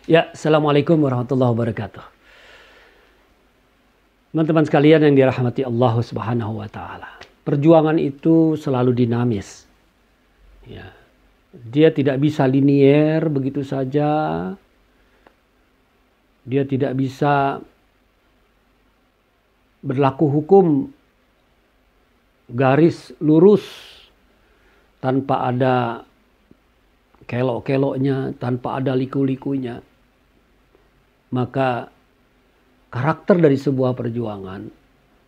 Ya, Assalamualaikum warahmatullahi wabarakatuh. Teman-teman sekalian yang dirahmati Allah Subhanahu wa taala. Perjuangan itu selalu dinamis. Ya. Dia tidak bisa linier begitu saja. Dia tidak bisa berlaku hukum garis lurus tanpa ada kelok-keloknya, tanpa ada liku-likunya. Maka karakter dari sebuah perjuangan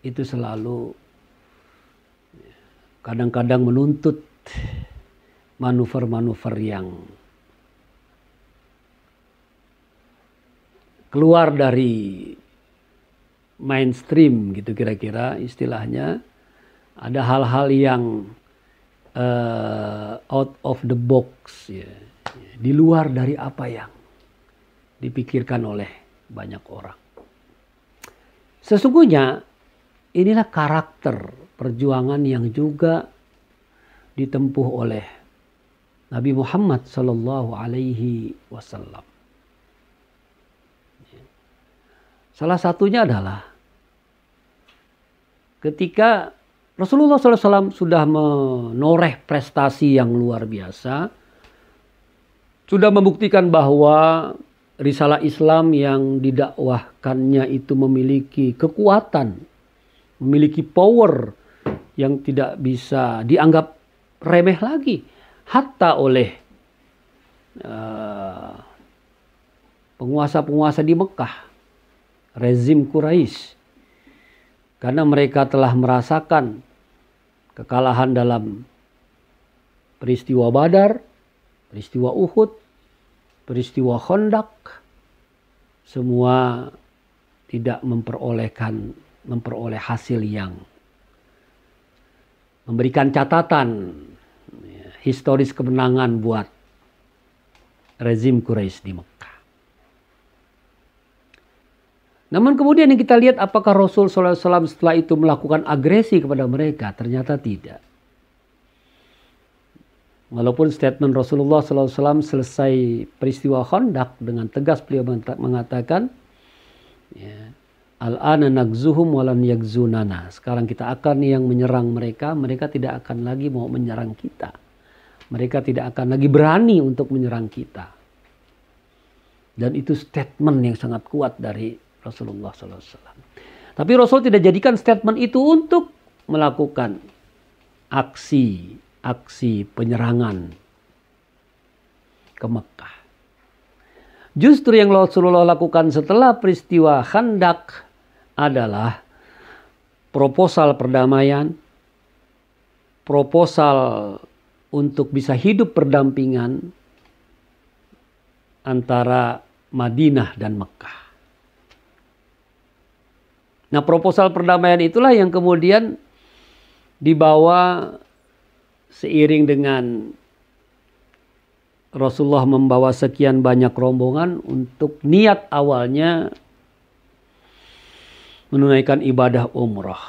itu selalu kadang-kadang menuntut manuver-manuver yang keluar dari mainstream gitu kira-kira istilahnya. Ada hal-hal yang out of the box, ya. Di luar dari apa yang dipikirkan oleh banyak orang. Sesungguhnya inilah karakter perjuangan yang juga ditempuh oleh Nabi Muhammad Sallallahu Alaihi Wasallam. Salah satunya adalah ketika Rasulullah SAW sudah menoreh prestasi yang luar biasa, sudah membuktikan bahwa risalah Islam yang didakwahkannya itu memiliki kekuatan, memiliki power yang tidak bisa dianggap remeh lagi, hatta oleh penguasa-penguasa di Mekah, rezim Quraisy, karena mereka telah merasakan kekalahan dalam peristiwa Badar, peristiwa Uhud, peristiwa Khandaq, semua tidak memperoleh hasil yang memberikan catatan historis kemenangan buat rezim Quraisy di Mekah. Namun kemudian yang kita lihat apakah Rasul SAW setelah itu melakukan agresi kepada mereka? Ternyata tidak. Walaupun statement Rasulullah SAW selesai peristiwa Khandaq dengan tegas beliau mengatakan, ya, Al-ana nagzuhum walan yagzunana. Sekarang kita akan yang menyerang mereka, mereka tidak akan lagi mau menyerang kita. Mereka tidak akan lagi berani untuk menyerang kita. Dan itu statement yang sangat kuat dari Rasulullah SAW. Tapi Rasul tidak jadikan statement itu untuk melakukan aksi penyerangan ke Mekah. Justru yang Rasulullah lakukan setelah peristiwa Khandaq adalah proposal perdamaian, proposal untuk bisa hidup berdampingan antara Madinah dan Mekah. Nah, proposal perdamaian itulah yang kemudian dibawa seiring dengan Rasulullah membawa sekian banyak rombongan untuk niat awalnya menunaikan ibadah umrah.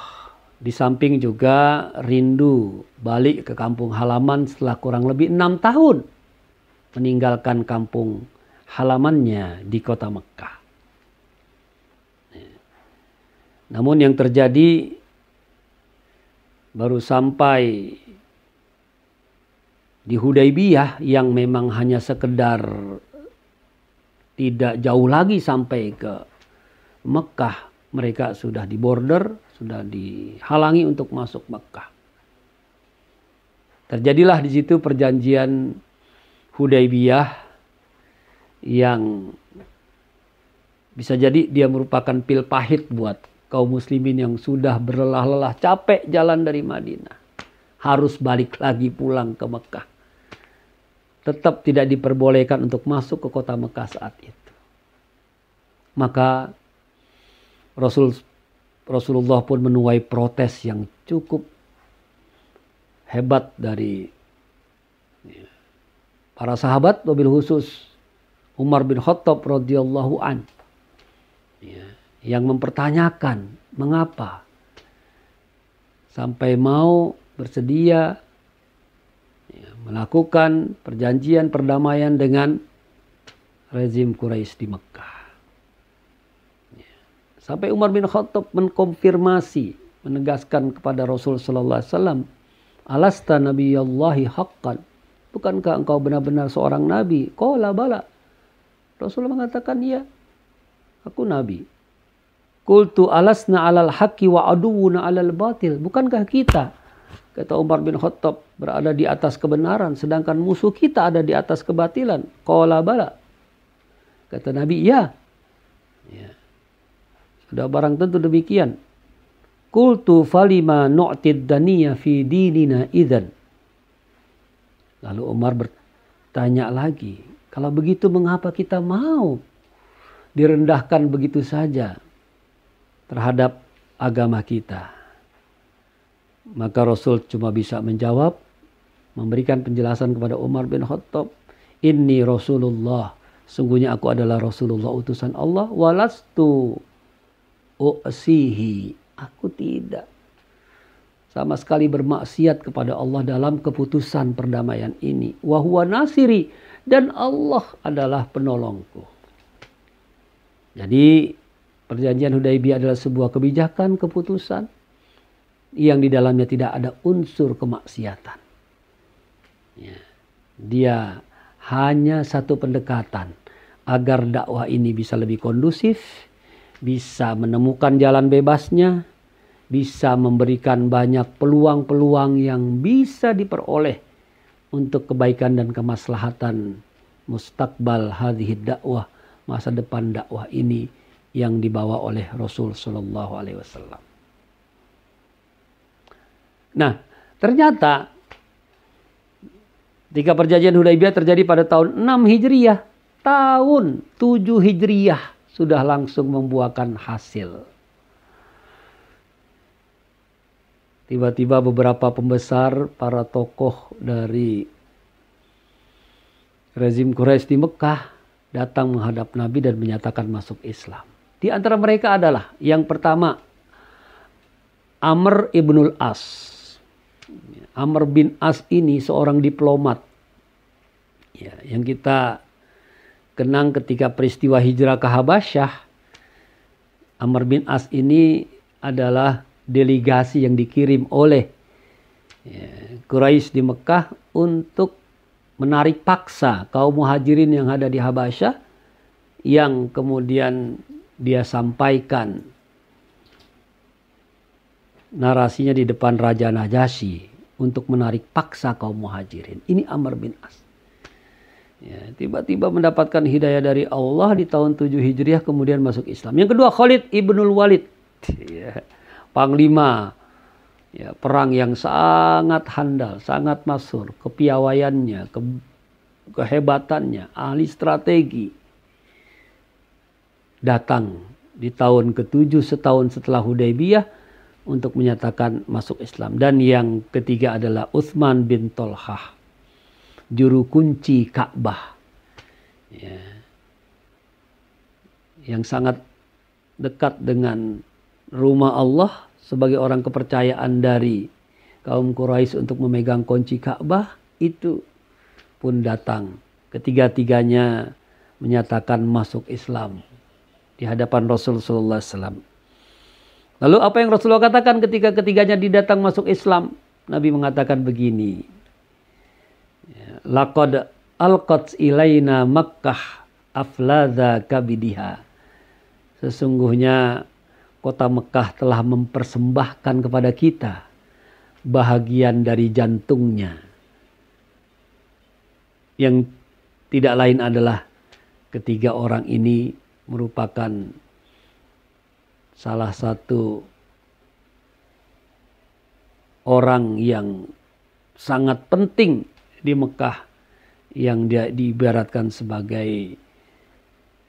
Di samping juga rindu balik ke kampung halaman setelah kurang lebih 6 tahun meninggalkan kampung halamannya di kota Mekah. Namun yang terjadi baru sampai di Hudaybiyah yang memang hanya sekedar tidak jauh lagi sampai ke Mekah. Mereka sudah di border, sudah dihalangi untuk masuk Mekah. Terjadilah di situ perjanjian Hudaybiyah yang bisa jadi dia merupakan pil pahit buat kaum muslimin yang sudah berlelah-lelah capek jalan dari Madinah. Harus balik lagi pulang ke Mekah. Tetap tidak diperbolehkan untuk masuk ke kota Mekah saat itu. Maka Rasulullah pun menuai protes yang cukup hebat dari para sahabat, wabil khusus Umar bin Khattab radhiyallahu an, yang mempertanyakan mengapa sampai mau bersedia melakukan perjanjian perdamaian dengan rezim Quraisy di Mekah. Sampai Umar bin Khattab mengkonfirmasi, menegaskan kepada Rasul sallallahu alaihi wasallam, "Alasta nabiyallahi haqqan?" Bukankah engkau benar-benar seorang nabi? Qala bala. Rasul mengatakan, "Iya, aku nabi." Qultu alasna 'alal haqqi wa aduwuna 'alal batil? Bukankah kita, kata Umar bin Khattab, berada di atas kebenaran sedangkan musuh kita ada di atas kebatilan? Qala bala. Kata Nabi, "Ya." Ya. Sudah barang tentu demikian. Qultu falima nu'tid daniyya fi dinina idzan. Lalu Umar bertanya lagi, kalau begitu mengapa kita mau direndahkan begitu saja terhadap agama kita? Maka Rasul cuma bisa menjawab, memberikan penjelasan kepada Umar bin Khattab, "Inni Rasulullah, sungguhnya aku adalah Rasulullah utusan Allah, walastu u'sihi, aku tidak sama sekali bermaksiat kepada Allah dalam keputusan perdamaian ini. Wa huwa nasiri, dan Allah adalah penolongku." Jadi perjanjian Hudaibiyah adalah sebuah kebijakan, keputusan yang di dalamnya tidak ada unsur kemaksiatan. Ya. Dia hanya satu pendekatan agar dakwah ini bisa lebih kondusif, bisa menemukan jalan bebasnya, bisa memberikan banyak peluang-peluang yang bisa diperoleh untuk kebaikan dan kemaslahatan mustakbal hadhihi dakwah, masa depan dakwah ini yang dibawa oleh Rasul sallallahu alaihi wasallam. Nah, ternyata ketika perjanjian Hudaibiyah terjadi pada tahun 6 Hijriyah, tahun 7 Hijriyah sudah langsung membuahkan hasil. Tiba-tiba beberapa pembesar, para tokoh dari rezim Quraisy di Mekah datang menghadap Nabi dan menyatakan masuk Islam. Di antara mereka adalah yang pertama Amr ibnul As. Amr bin As ini seorang diplomat, ya, yang kita kenang ketika peristiwa hijrah ke Habasyah. Amr bin As ini adalah delegasi yang dikirim oleh Quraisy di Mekah untuk menarik paksa kaum muhajirin yang ada di Habasyah, yang kemudian dia sampaikan narasinya di depan Raja Najasyi untuk menarik paksa kaum muhajirin. Ini Amr bin As. Ya, tiba-tiba mendapatkan hidayah dari Allah di tahun 7 Hijriah, kemudian masuk Islam. Yang kedua Khalid ibnul Walid, ya, panglima, ya, perang yang sangat handal, sangat masyhur, kepiawaiannya, kehebatannya, ahli strategi. Datang di tahun ke-7 setahun setelah Hudaibiyah untuk menyatakan masuk Islam. Dan yang ketiga adalah Utsman bin Tolhah, juru kunci Ka'bah, ya, yang sangat dekat dengan rumah Allah, sebagai orang kepercayaan dari kaum Quraisy untuk memegang kunci Ka'bah. Itu pun datang. Ketiga-tiganya menyatakan masuk Islam di hadapan Rasul sallallahu alaihi wasallam. Lalu apa yang Rasulullah katakan ketika ketiganya didatang masuk Islam? Nabi mengatakan begini, laqad alqat ilaina Makkah afladha kabidiha. Sesungguhnya kota Mekah telah mempersembahkan kepada kita bahagian dari jantungnya, yang tidak lain adalah ketiga orang ini merupakan salah satu orang yang sangat penting di Mekah, yang dia diibaratkan sebagai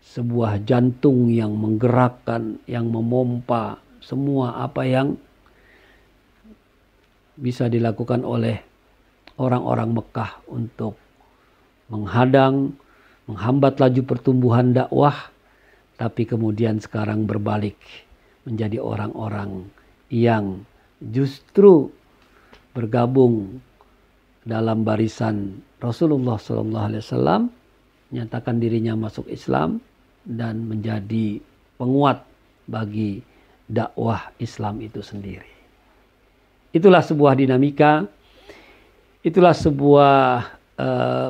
sebuah jantung yang menggerakkan, yang memompa semua apa yang bisa dilakukan oleh orang-orang Mekah untuk menghadang, menghambat laju pertumbuhan dakwah, tapi kemudian sekarang berbalik menjadi orang-orang yang justru bergabung dalam barisan Rasulullah SAW menyatakan dirinya masuk Islam dan menjadi penguat bagi dakwah Islam itu sendiri. Itulah sebuah dinamika, itulah sebuah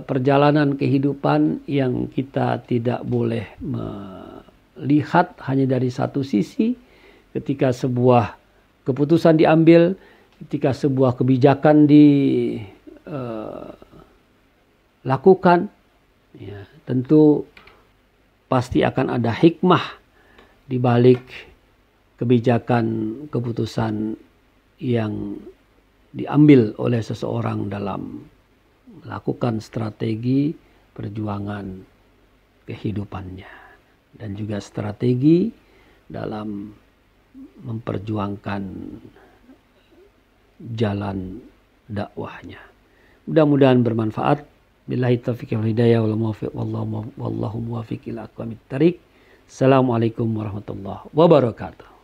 perjalanan kehidupan yang kita tidak boleh melihat hanya dari satu sisi. Ketika sebuah keputusan diambil, ketika sebuah kebijakan dilakukan, ya, tentu pasti akan ada hikmah di balik kebijakan keputusan yang diambil oleh seseorang dalam melakukan strategi perjuangan kehidupannya dan juga strategi dalam memperjuangkan jalan dakwahnya. Mudah-mudahan bermanfaat. Billahi taufiq wal hidayah wal muwaffiq wallahu muwaffiq ila aqwamit thariq. Assalamualaikum warahmatullahi wabarakatuh.